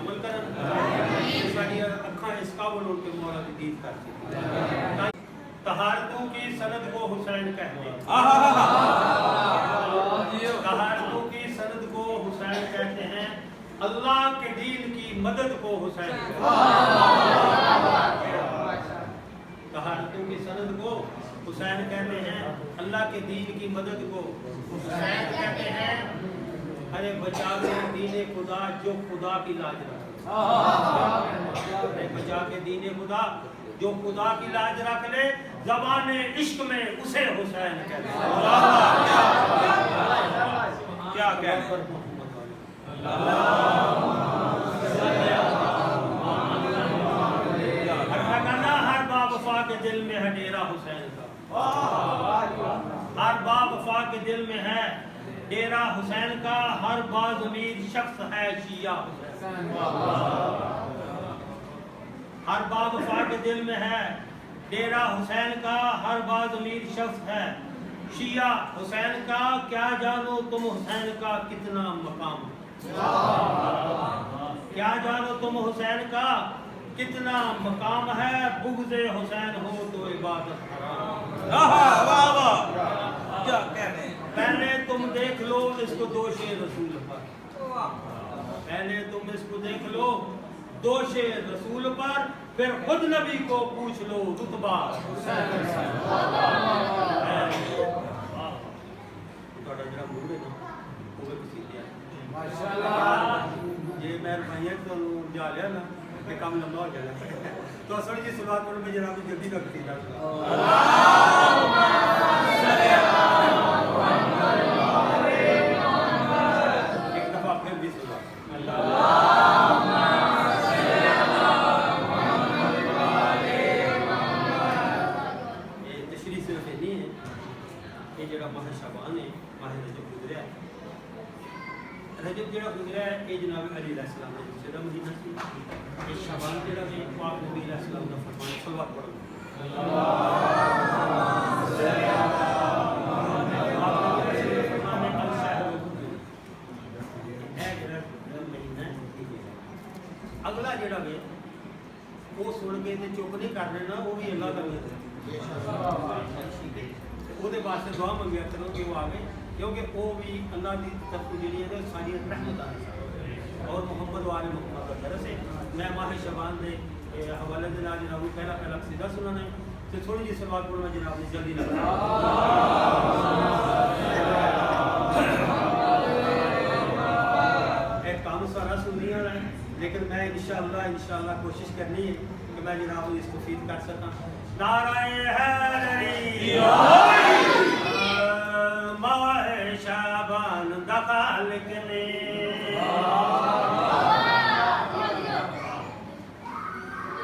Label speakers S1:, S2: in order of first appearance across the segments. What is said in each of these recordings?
S1: शामिल करन साडी अखां इस काबुल उनके मौला की दीद करती। तहारतों की सनद को हुसैन कहते हैं। तहारतों की सनद को हुसैन कहते हैं। अल्लाह के दीन की मदद को हुसैन कहते हैं। तहारतों की सनद को हुसैन कहते हैं। अल्लाह के दीन की मदद को हुसैन कहते हैं। अरे बचा के दीन खुदा जो खुदा की लाज रखे। अरे बचा के दीन खुदा जो खुदा की लाज रख ले, ज़बाने इश्क में उसे हुसैन कहते हैं। क्या कहते हैं? हर बावफा के दिल में है डेरा हुसैन का। हर बावफा के दिल में है डेरा हुसैन का। हर बाज़मीर शख्स है शिया हुसैन। हर बावफा के दिल में है डेरा हुसैन का। हर बाज़मीर शख्स है शिया हुसैन का। क्या जानो तुम हुसैन का कितना मकाम। क्या जानो तुम हुसैन का कितना मकाम है। बुग़्ज़े हुसैन हो तो इबादत हराम। क्या कहने। पहले तुम देख लो इसको दोषे रसूल पर। पहले तुम इसको देख लो दोषे रसूल पर, फिर खुद नबी को पूछ लो रुतबा। ये मेहरबानी तो जा लिया ना कि काम लंबा हो जाएगा। तो थोड़ी जी शुरुआत करो मैं जनाब जल्दी रखती था। एक दफा फिर भी शुरुआत। ये तशरीह सिर्फ नहीं है, ये जरा माह शाबान है, माह रजब गुजरा है। रजब जरा गुजरा है ये जनाब अली अलैहिस्सलाम ने दूसरा महीना सी। ये शाबान जरा है पाक नबी अलैहिस्सलाम का फरमान सलवात पढ़ो। अगला जड़ा वे वो सुन के ते चुप नहीं कर लेना, वो भी अल्लाह का है। ਉਹਦੇ ਵਾਸਤੇ ਦੁਆ ਮੰਗਿਆ ਕਰੋ कि वो आवे, क्योंकि वो भी अल्लाह की तरफ जी है सारी रहमत और मोहम्मद वाले मोहम्मद का तरह से। मैं माह शबान के हवाले के नाल जनाब पहला कसीदा सुनाना है तो थोड़ी जी सलवात पढ़ना जनाब ने जल्दी लगा। एक काम सारा सुननी है, लेकिन मैं इंशाअल्लाह कोशिश करनी है कि मैं जनाब इसको फीद कर सका। नाराए हैदरी माह शाबान दखाल ने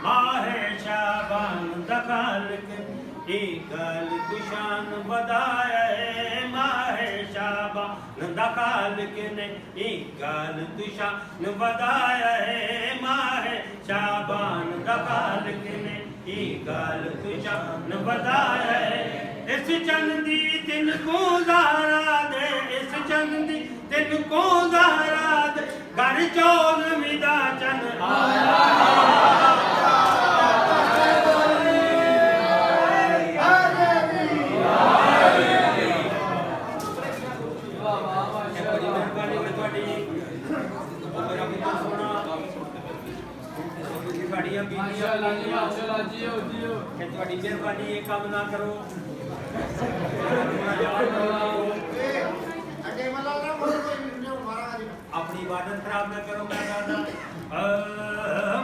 S1: माह शाबान दखाल गल दुशान बदाया माह शाबान दखाल ने गल दुशान बदाया माह शाबान दखाल ने गल दुशान बदाया। इस चंदी दिन को ज़ारा दे, इस चंदी दिन को ज़ारा दे, घर चौल मिदा चन आया। मेहरबानी ये काम ना करो। अपनी इबादत खराब ना करो। मैं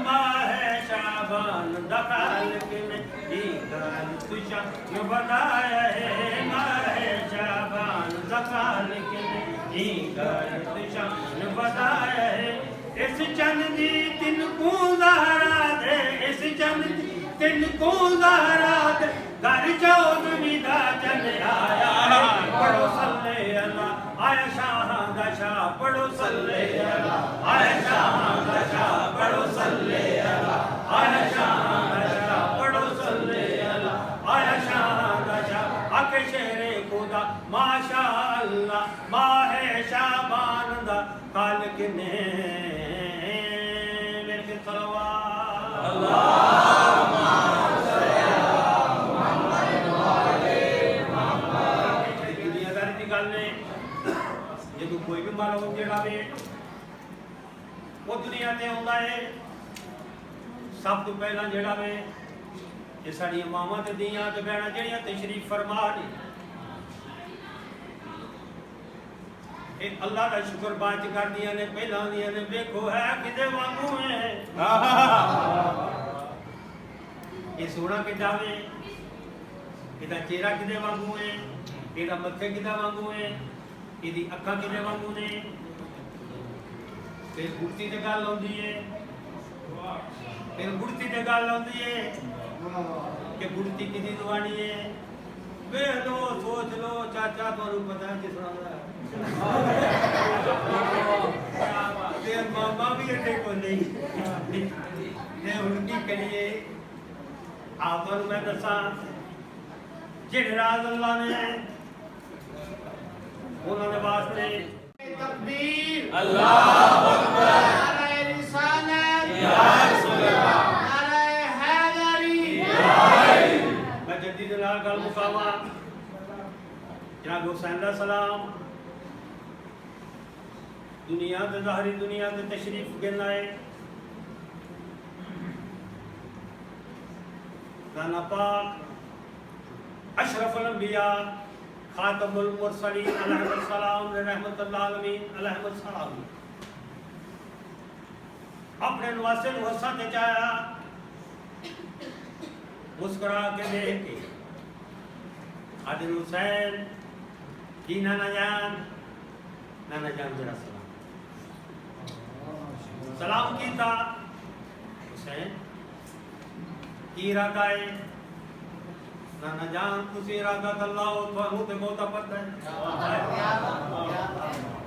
S1: माह शाबान दखाल बताया है माह शाबान दखाल बताया है। इस चंदी तिन को ज़हरा दे, इस चंदी तिन को ज़हरा दे, घर चौद मिदा चल आया। पढ़ो सल्ले अल्लाह आया शाह दा शाह, पढ़ो सल्ले अल्लाह आया शाह दा शाह, पढ़ो सल्ले अल्लाह आया शाह दा शाह, पढ़ो सल्ले अल्लाह आया शाह दा शाह। आके शेरे खुदा माशाअल्लाह माह शाबान दा खालिक ने ते आउंदा है सब तो पहला जिहड़ा वे ये साडियां मावां ते धीआं ते भैणां जिहड़ियां तशरीफ फरमा ने ये अल्लाह का शुक्र बात करदियां ने पहला आंदियां ने देखो है किदे वांगू है ये सोना किदा वे इहदा चेहरा किदे वांगू है इहदा मत्थे किदा वांगू है इहदी अखां किदे वांगू ने फिर गुड़ती ते गल आउंदी है फिर गुड़ती ते गल आउंदी है कि गुड़ती किदी दवानी है वेख लो सोच लो चाचा तुहानू पता है किस तरह ते मामा भी अड्डे को नहीं ते हुण की करिए आप तुहानू मैं दसां जिहड़े राज अल्लाह ने उन्होंने वास्ते तकबीर अल्लाहु अकबर नारे रिसालत या रसूल अल्लाह नारे हैदरी मैं जल्दी से नाल गल मुकावा जनाब हुसैन दा सलाम दुनिया ते ज़ाहरी दुनिया ते तशरीफ गिन आए राना पाक अशरफुल अंबिया खातमुल मुरसलीन अलैहि सलाम रहमतुल्लाह अलमीन अलैहि सलाम अपने नवासे नूं हस्सां ते चाया मुस्कुरा के देख के आदिल हुसैन जी नाना जान जरा सलाम कीता हुसैन की इरादा है नाना जान तुसी इरादा कर लाओ तुहानू ते बहुता पता है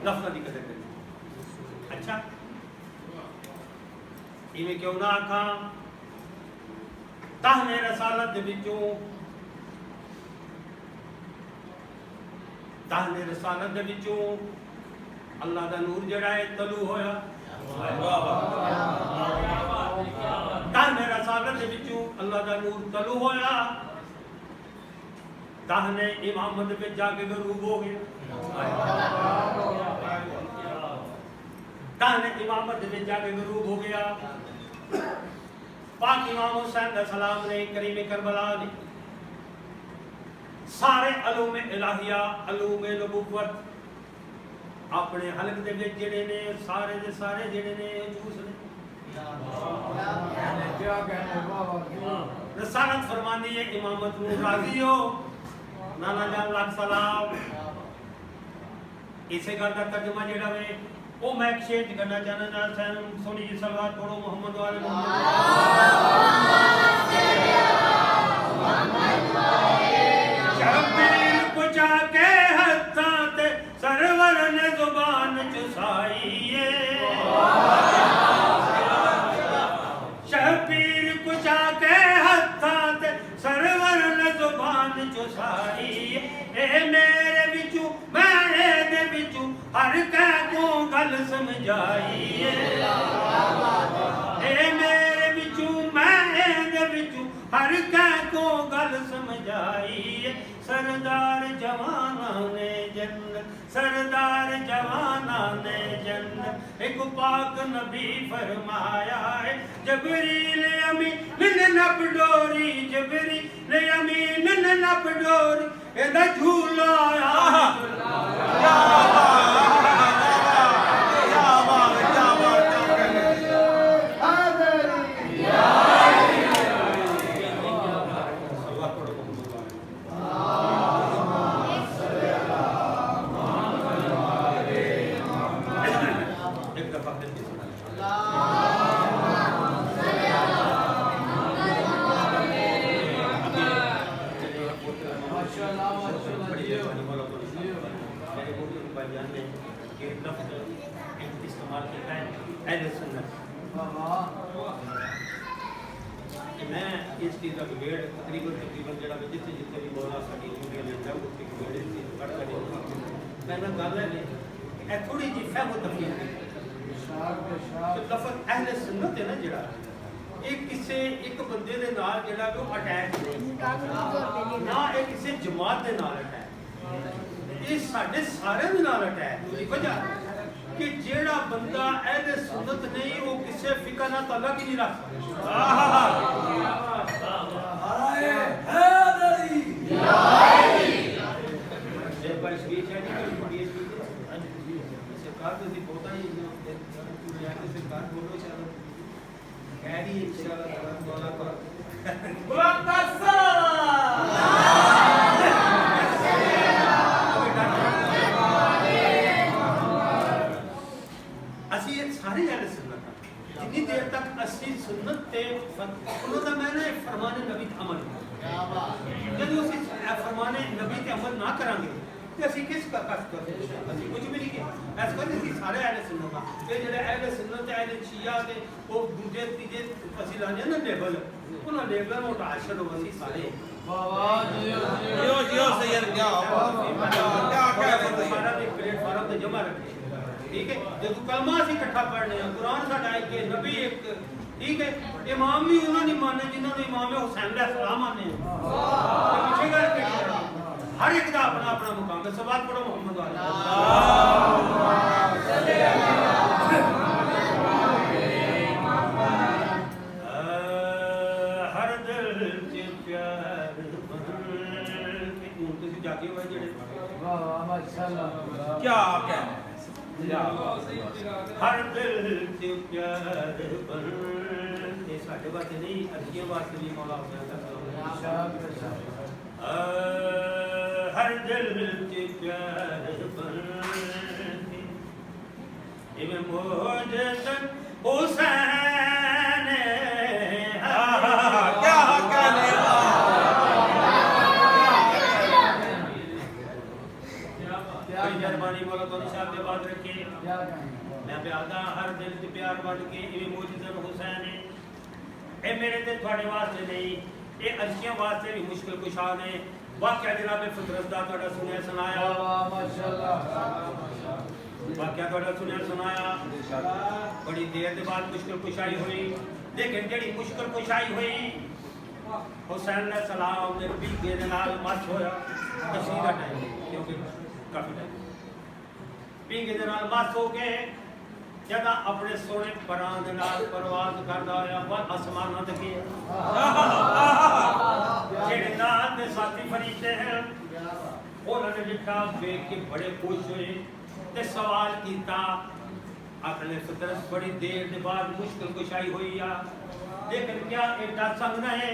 S1: लफ्ज़ दी कदर करी अच्छा इवें क्यों ना आखां ताहने रसालत दे विचों ताहने रसालत दे विचों अल्लाह दा नूर जड़ा है तलू होया ताहने रसालत दे विचों अल्लाह दा नूर तलू होया ताहने इमामत में जाके गरूब हो गया ताहने इमामत में जाके गरूब हो गया पाक इमाम हुसैन दा सलाम ने करीम करबला ने सारे अलूम इलाहिया अलूम नबुव्वत अपने हलक दे विच जेड़े ने सारे दे सारे जेड़े ने चूस ने रसालत फरमानी है इमामत नूं राजी हो नाना जान लाख सलाम इसे गल का तर्जुमा जेड़ा वे ओ मैं एक शेर करना चाहना नाल सैन सोनी जी सलवात पढ़ो मोहम्मद वाले शब्बीर कुचा के हत्था ते सरवर ने जुबान चुसाई शब्बीर कुचा के हत्था ते सरवर ने जुबान चुसाई ए मेरे विचू मैं दे विचू हर कै को गल समझाई ए मेरे विचू मैं दे विचू हर कै को गल समझाई सरदार जवाना ने जन्नत सरदार जवाना ने जन्नत एक पाक नबी फरमाया है जबरील अमीन ने नप डोरी जबरील अमीन ने नप डोरी एदा झूला मैं इस चीज़ का विवेड़ तकरीबन जरा जितने जितने भी बोला साड़ी ड्यूटियां लेता हूँ उसकी मैं गल है थोड़ी जी फहम तफहीम लफज अहले सुन्नत है ना जरा एक किसी एक बंदे दे नाल जड़ा वो अटैच नहीं ना एक किसी जमात दे नाल अटैच ये साडे सारे दे नाल अटैच की वजह कि जेड़ा बंदा अहले सुन्नत नहीं वो किसी फिक्र ना तल्लक ही नहीं रख जितनी देर तक असली सुन्नत ते उन्होंने मैंने फरमाने नबी अमल जब उसी फरमाने नबी ते अमल ना करांगे ते असि किस का कस करते असि कुछ भी नहीं किया ऐसा करते सी सारे अहले सुन्नत ये जेड़े अहले सुन्नत अहले शिया दे वो दूजे तीजे असि लाने ना लेवल उन्होंने लेवल और आशर वसी सारे वाह जियो सैयद क्या हमारा एक प्लेटफार्म पे जमा रखे ठीक है जो कलमा से इकट्ठा पढ़ने हैं कुरान साडा एक नबी एक ठीक है इमाम भी उन्होंने माने जिन्होंने इमाम हुसैन अलैहि सलाम माने हैं पीछे गल के हर एक का अपना अपना मुकाम है सवाल पढ़ो मोहम्मद वाले हर दिल से प्यार तुसी जागे हुए जेड़े वाह माशाल्लाह क्या हर दिल से प्यार ये साढ़े बात नहीं अच्छी बात नहीं मौला हर दिल से प्यार इमे मोहब्बत हुसैन क्या कहने मेहरबानी मौला तो निशान के बाद रखे मैं प्यादा हर दिल से प्यार बन के इवे मोहब्बत हुसैन है ए मेरे ते थोड़े वास्ते नहीं ये अर्शियां वास्ते भी मुश्किल कुशा ने वाकया जनाब फितरत दा थोड़ा सुनया सुनाया माशाअल्लाह वाकया थोड़ा सुनया सुनाया बड़ी देर के बाद मुश्किल कुशाई हुई लेकिन जेड़ी मुश्किल कुशाई हुई हुसैन ने सलाम ने भी दे नाल मत होया कसीदा टाइम क्योंकि काफी टाइम पिंगे दे नाल मत हो के जदा अपने सोने परां दे नाल परवाज़ करदा होया वन आसमानां ते के जेड़े नाल दे साथी फरिश्ते हैं उन्होंने लिखा देख के बड़े खुश हुए ते सवाल कीता अपने फितरत बड़ी देर के बाद मुश्किल कुशाई हुई आ लेकिन क्या एडा संग है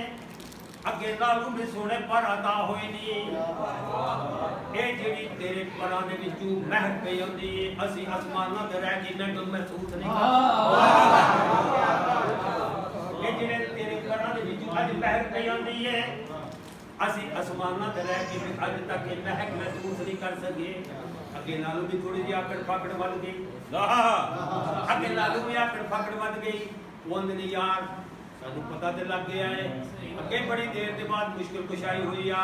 S1: अगे लालू भी सोने पर अदा होई नहीं ए जेड़ी तेरे परां दे विचों महक पई होंदी है असि आसमानां ते रह के मैं महसूस नहीं करदा ए जेड़े तेरे परां दे विचों अज महक पई होंदी है असि आसमानां ते रह के अज तक ये महक महसूस नहीं कर सके अगे लालू भी थोड़ी जी आकड़ फाकड़ बन गई अगे लालू भी आकड़ फाकड़ बन गई वंदनी यार सानू पता ते लग गया है अगे बड़ी देर के बाद मुश्किल कुशाई हुई आ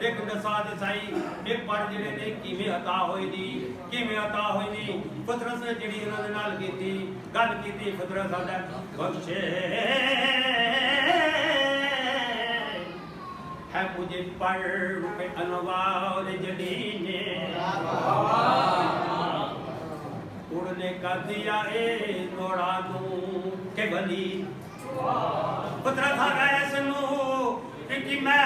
S1: लेकिन दसाद सही एक पर जेड़े ने किवें अता होई दी किवें अता होई दी फितरत ने जेड़ी इन्हां दे नाल कीती गल कीती फितरत साडा बख्शे है मुझे पर पे अनवार जदीने उड़ने का दिया ए नोड़ा दूं के बली पुत्र था ऐसे नो कि मैं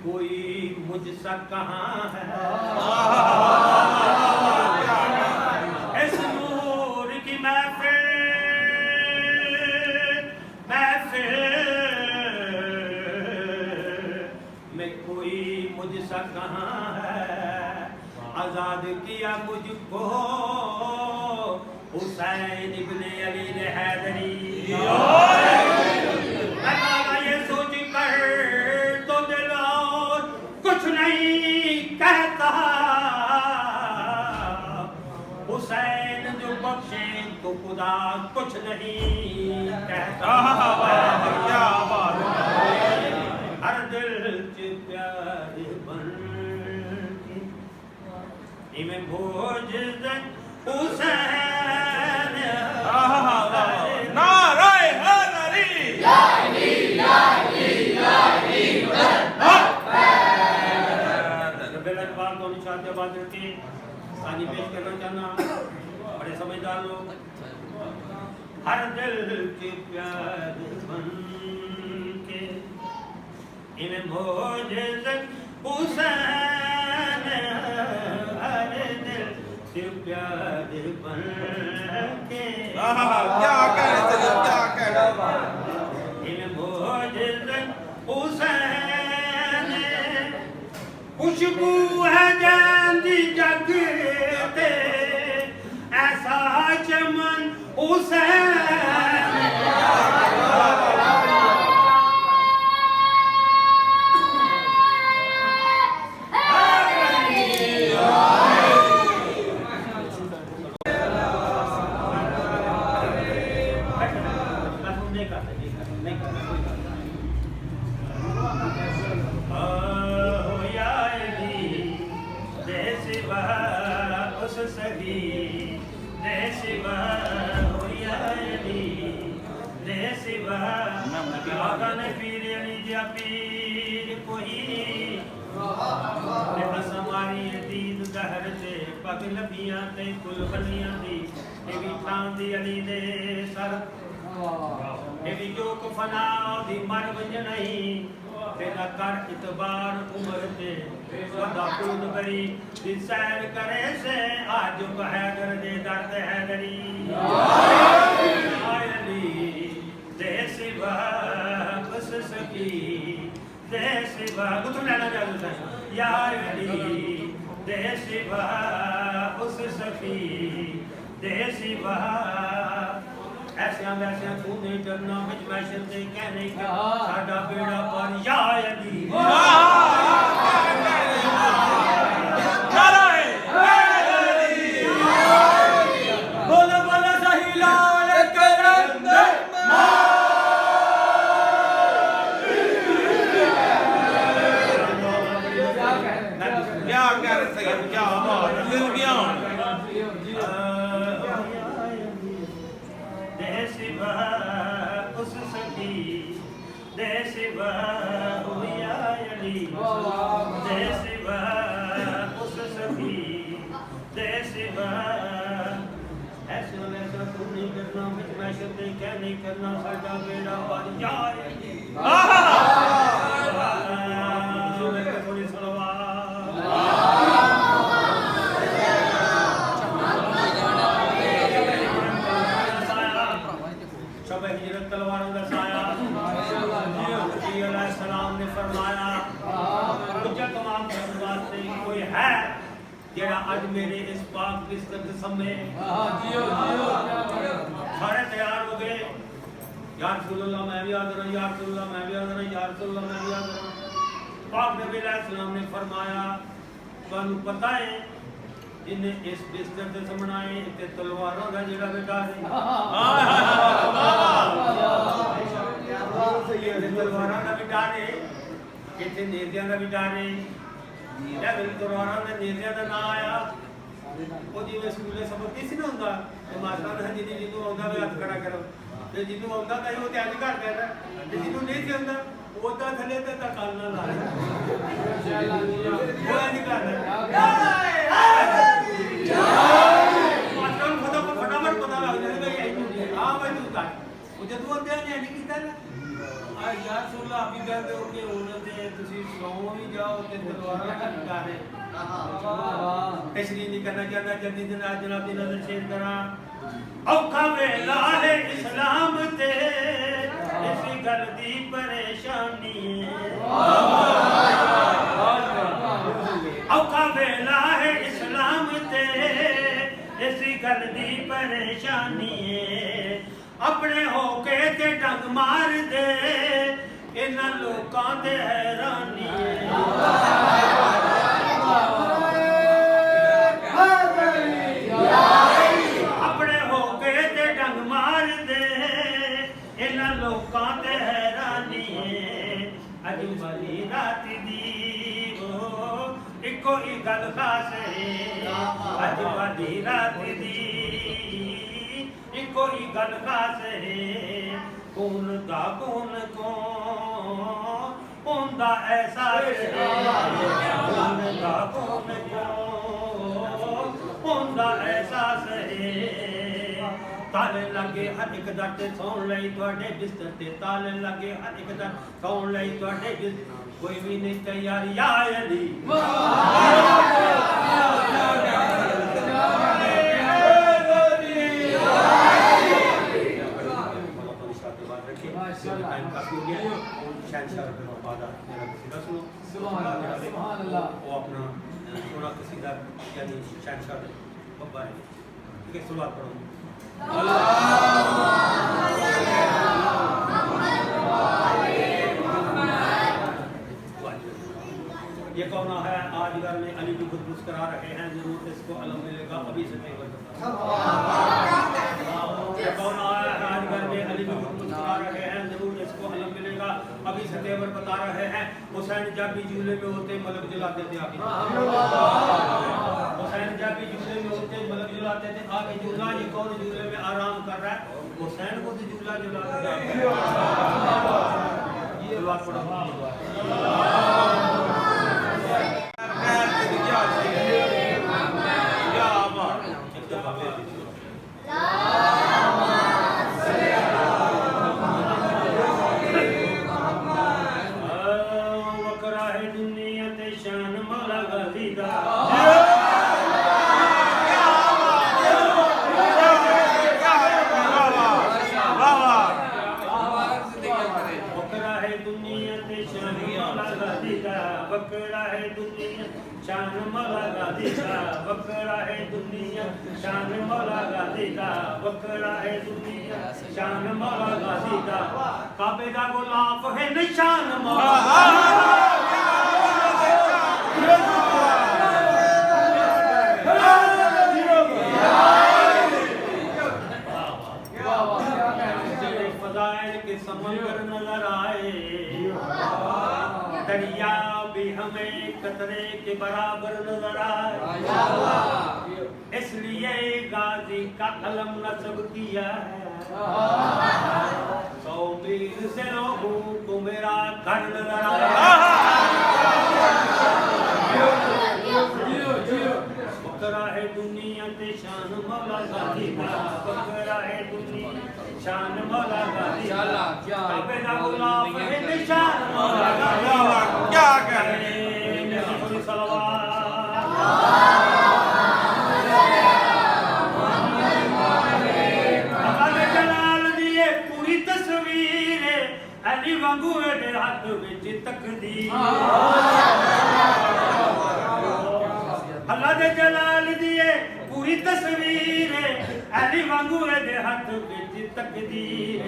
S1: कोई मुझसा कहाँ है ऐसे नूर की मैं कोई मुझसा कहाँ है आजाद किया मुझको हुसैन इब्ने अली ने हैदरी मैं ये सोच कर तो दिल और कुछ नहीं कहता हुसैन जो बख्शे तो खुदा कुछ नहीं कहता क्या बात हर दिल से प्यार बन इमें मोहब्बत हुसैन नारे हैदरी या अली या अली या अली सानी पेश करना चाहना, बड़े समझदार लोग। हर दिल के प्यार बन के इन्हें मोजिज़ हुसैन, हर दिल के प्यार बन के।
S2: क्या कह रहे थे, क्या कह रहे
S1: इन्हें मोजिज़ हुसैन, खुशबू है जांदी जग ते ऐसा चमन हुसैन। लबियां ते कुल बनियां दी एवी थां दी अली दे सर एवी जो को फना दी मर वंजनई तेरा कर इतबार उम्र ते वदा खून बरी दी सैर करे से आज को हैदर दे दर्द हैदरी अली दे सिवा बस सकी दे सिवा कुछ लेना चाहता है या अली दे सिवा उस सफी दे सिवा ऐसा वैसा तू नहीं करना मुझ मैशर से कहने का साडा बेड़ा पर या अली बोलो बोलो सही लाल करम नहीं करना साडा बेड़ा पर या अली थोड़ी सब हिजरत तलवारों का साया सलाम ने फरमाया मुझे तमाम वास्ते कोई है जेड़ा आज मेरे इस पाक बिस्तर के समय सारे तैयार हो गए या रसूलुल्लाह मैं भी हाज़िर हूं, या रसूलुल्लाह मैं भी हाज़िर हूं, या रसूलुल्लाह मैं भी हाज़िर हूं। पाक नबी अलैहिस्सलाम ने फरमाया तुहानू पता है जिन्हें इस बिस्तर से समनाए ते तलवारों का जेड़ा बेटा है तलवारों का बेटा है किथे नेज़ियां का बेटा है या बिल तलवारों के नेज़ियां का नाम आया वो जिवें स्कूले सबक नहीं सी ना हुंदा ते मास्टर ने जिन्हें जिन्हों आउंदा वे हत्थ खड़ा करो ते जिन्हों आउंदा तां वो ते अज घर कहदा ते जिन्हों नहीं सी आउंदा वो तां थल्ले ते कल ना ला वो अज घर मास्टर फटाफट पता लग जाए भाई हां भाई तू कर वो जदों आंदे ने नहीं कीता ना आ यार सुल्ला आप ही कहते हो कि उन्होंने तुसी सौ ही जाओ ते तलवारां का निकाले तशरीह नहीं करना चाहता जल्दी जनाब की नजर शेर करा औखा वेला है इस्लाम ते इसी गल दी परेशानी औखा वेला है इस्लाम ते इसी गल दी परेशानी अपने होके ते डंग मार दे इन्हां लोकां ते हैरानी अपने होके ते डंग मार दे इन्हां लोकां ते हैरानी अज वाली रात दी इको ही गल खास है अज वाली रात दी इको ही गल खास है कौन दा कौन दा एहसास है कौन दा कौन होंदा एहसास है ताले लगे हर एक दर ते सौण लई तुहाडे बिस्तर ते ताले लगे हर एक दर सौण लई तुहाडे बिस्तर कोई भी नहीं तैयार या अली टाइम काफी हो गया शहनशाह वफादार मेरा कसीदा सुनो सुभान अल्लाह वो अपना थोड़ा कसीदा यानी शहनशाह बब्बा है ठीक है शुरुआत करो ये कौन है आज घर में अली भी खुद मुस्कुरा रहे हैं जरूर इसको अलम मिलेगा अभी से ये कौन है आज घर में अली भी खुद मुस्कुरा रहे हैं जरूर इसको अलम मिलेगा अभी से तेवर बता रहे हैं हुसैन जब भी झूले में होते मलक जलाते थे आगे हुसैन जब भी झूले में होते मलक जलाते थे आगे झूला ये कौन झूले में आराम कर रहा है हुसैन को तो झूला जला बकरा है दुनिया शान मौला गाजी का बकरा है दुनिया शान मौला गाजी का बकरा है दुनिया शान मौला गाजी का काबे का गुलाब है निशान मौला के समंदर नजर आए दरिया भी हमें कतरे के बराबर नजर आए इसलिए गाजी का अलम नस्ब किया है 100 मील से लोगों को मेरा घर नजर आया बकरा है दुनिया ते शान मौला गाजी का बकरा है दुनिया शान मौला गाजी काबे का गुलाब है निशान मौला गाजी
S2: क्या करें
S1: अल्लाह जलाल दिए पूरी तस्वीर अली वांगू दे हाथ विच तकदीर अल्लाह दे जलाल दिए पूरी तस्वीर अली वांगू दे हाथ विच तकदीर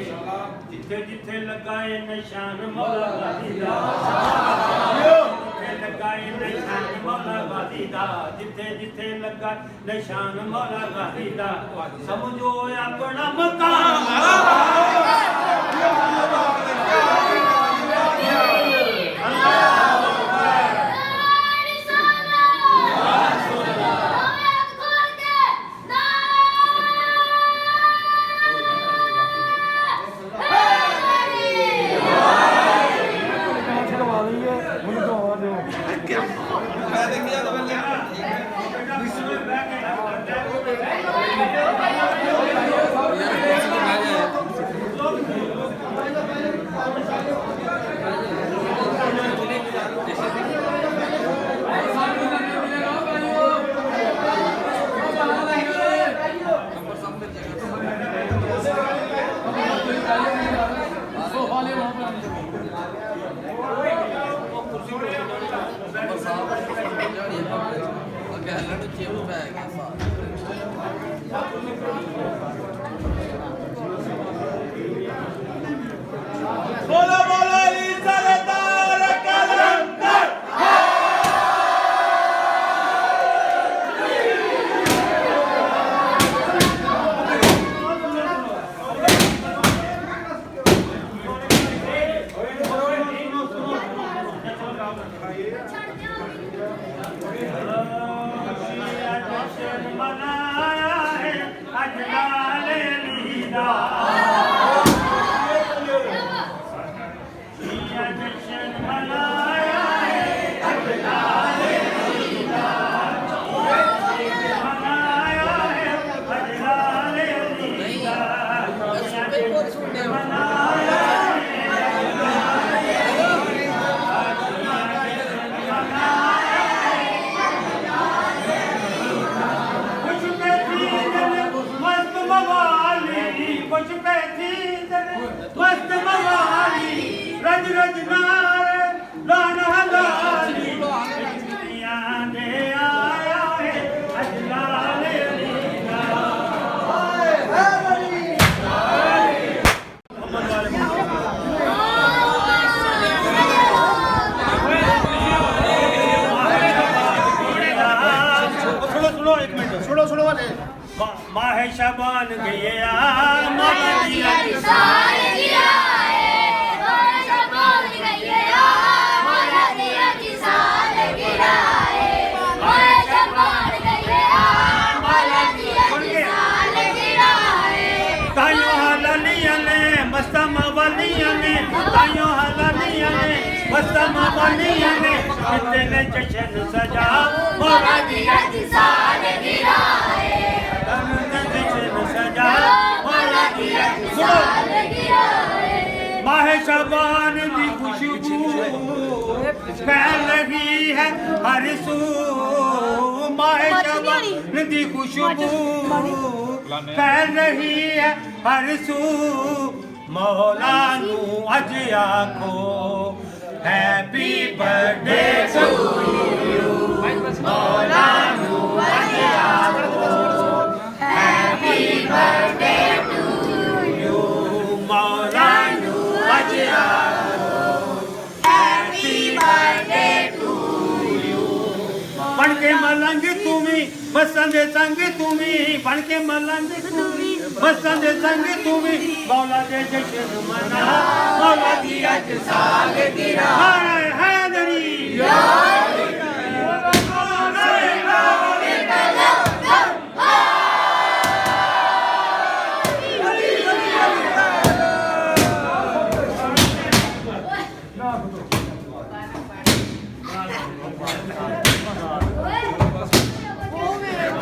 S1: जिथे जिथे लगाए निशान मौला गाजी दा जिथे लगाए निशान मौला गाजी दा जिथे जिथे लगा निशान मौला गाजी दा समझो अपना मकाम
S2: बोलो बोलो अली सरदार कलंदर सुनो सुनो वाले
S1: माह शबान गया मौला दी अज
S3: साल गिरा है माह शबान गया मौला दी अज साल गिरा है माह शबान गया मौला दी अज साल गिरा है
S1: ताइयों हलालियां ने मस्तमा वालियां ने ताइयों हलालियां ने मस्तमा वालियां ने कितने जश्न सजा मौला दी अज साल गिरा है जश्न सजा मौला दी अज साल गिरा है माह शबान दी खुशबू फैल रही है हर सू माह शबान दी खुशबू फैल रही है हर सू मौला नू अज आखो हैप्पी बर्थडे टू यू मौला नू अज आखो हैप्पी बर्थडे टू यू मौला नू अज आखो हैप्पी बर्थडे टू यू बन के मलंग तुम्ही बसन दे संग तुम्ही बन के मलंग तुम्ही बसन दे संग तुम्ही मौला दे जश्न मना मौला दी अज साल गिरा हाय हैदरी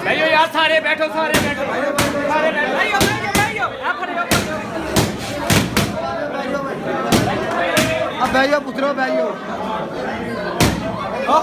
S4: भाइयों यार सारे बैठो सारे बैठो सारे बैठो भाइयों भाइयों आप खड़े हो
S2: अब बैठो पुत्रो बैठो
S4: ओ